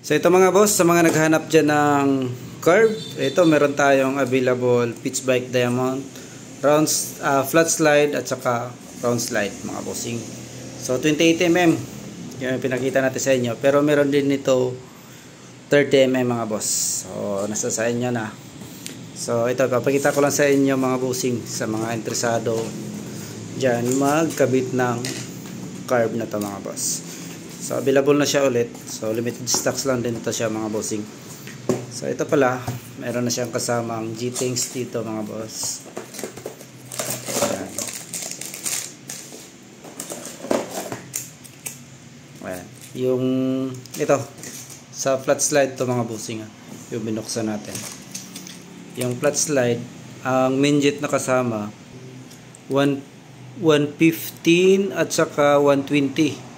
So ito mga boss, sa mga naghahanap dyan ng curve, ito meron tayong available pitch bike diamond, flat slide at saka round slide mga bossing. So 28mm yung pinakita natin sa inyo, pero meron din nito 30mm mga boss. So nasa sa inyo na. So ito, papakita ko lang sa inyo mga bossing, sa mga interesado dyan magkabit ng curve na to mga boss. So available na siya ulit. So limited stocks lang din ito siya mga bossing. So ito pala, meron na siyang kasamang G-Things dito mga boss. Ayan. Ayan. Yung ito sa flat slide to mga bossing, yung binuksan natin. Yung flat slide, ang main jet na kasama 115 at saka 120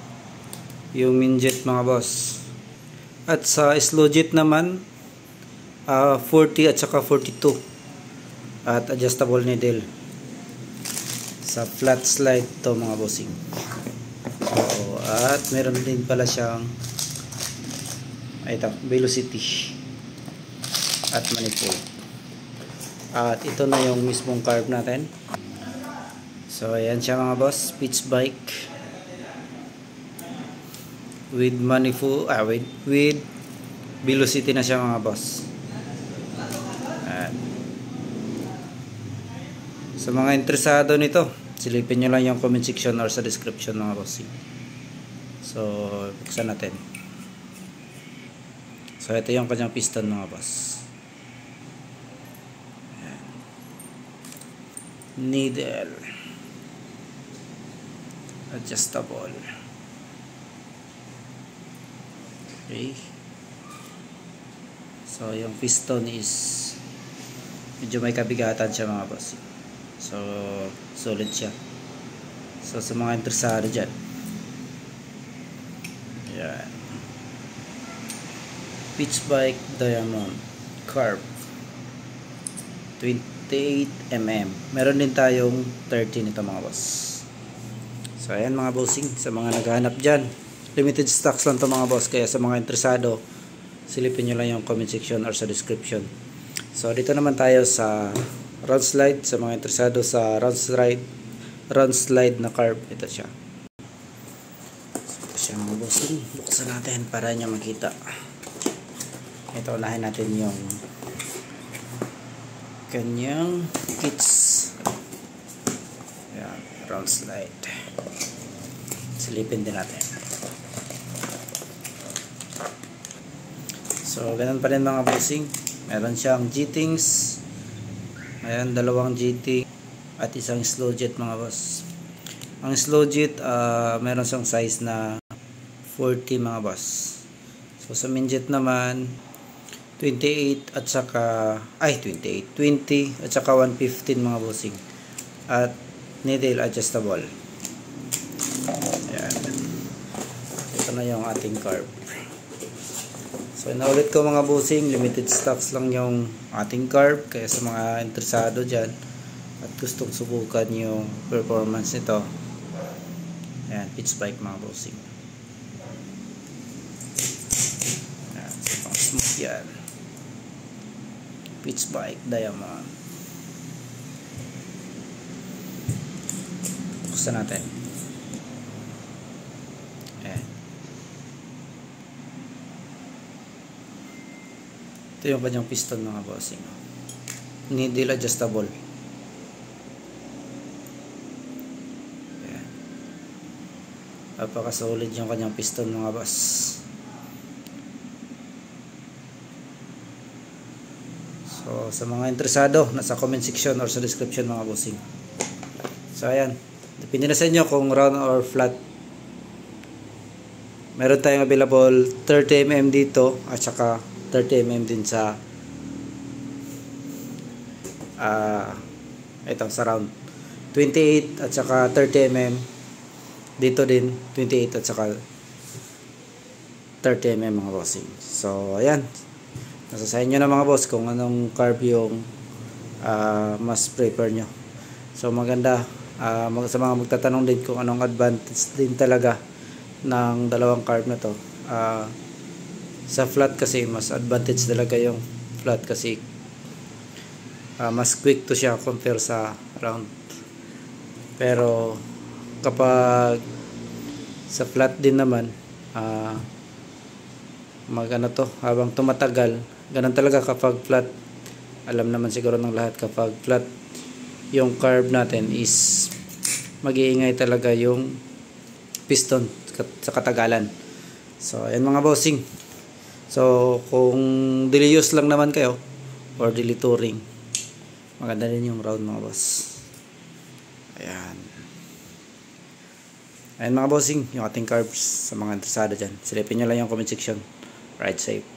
yung main jet mga boss. At sa slow jet naman 40 at saka 42 at adjustable needle sa flat slide to mga bossing. At meron din pala siyang ito, velocity at manifold. At ito na yung mismong curve natin. So ayan siya mga boss, pitch bike with manifold, with velocity na siya mga boss. Ayan. Sa mga interesado nito, silipin nyo lang yung comment section or sa description mga boss. So buksan natin. So ito yung kanyang piston mga boss. Ayan. Needle adjustable. Okay. So yung piston is medyo may kabigatan siya mga boss. So solid siya. So sa mga interesado dyan, yan, pitch bike diamond curve 28mm. Meron din tayong 30 nito mga boss. So ayan mga bossing, sa mga naghahanap dyan, limited stocks lang to mga boss, kaya sa mga interesado silipin nyo lang yung comment section or sa description. So dito naman tayo sa round slide. Sa mga interesado sa round slide na curve, ito siya. So ito siya mga boss, buksan natin para nyo makita. Ito, unahin natin yung kanyang kits. Ayan, round slide. Silipin din natin. So ganun pa rin mga bossing, meron siyang G-Things, ayan, dalawang GT at isang slow jet mga boss. Ang slow jet meron siyang size na 40 mga boss. So sa main jet naman 28 at saka 20 at saka 115 mga bossing, at needle adjustable. Ayan. Ito na yung ating curve. So inaulit ko mga bossing, limited stocks lang yung ating curve, kaya sa mga interesado dyan at gustong subukan yung performance nito, ayan, pitch bike mga bossing. Ayan, so pang smooth yan, pitch bike diamond. Buksan natin. Ito yung kanyang piston mga bossing, needle adjustable. Ayan. Napaka-solid yung kanyang piston mga boss. So sa mga interesado, nasa comment section or sa description mga bossing. So ayan, depende na sa inyo kung round or flat. Meron tayong available 30mm dito at saka 30mm din sa ito sa round 28 at saka 30mm dito din, 28 at saka 30mm mga bossing. So ayan, nasa sa inyo na mga boss kung anong curve yung mas prefer nyo. So maganda, sa mga magtatanong din kung anong advantage din talaga ng dalawang curve na to, Sa flat kasi mas advantage talaga yung flat kasi mas quick to siya compare sa round. Pero kapag sa flat din naman magano to habang tumatagal, ganun talaga kapag flat. Alam naman siguro ng lahat, kapag flat yung carb natin is mag-iingay talaga yung piston sa katagalan. So ayan mga bossing. So kung daily use lang naman kayo or daily touring, maganda din yung round mga boss. Ayan. Ayan mga bossing, yung ating carbs. Sa mga interesado dyan, silipin nyo lang yung comment section. Ride safe.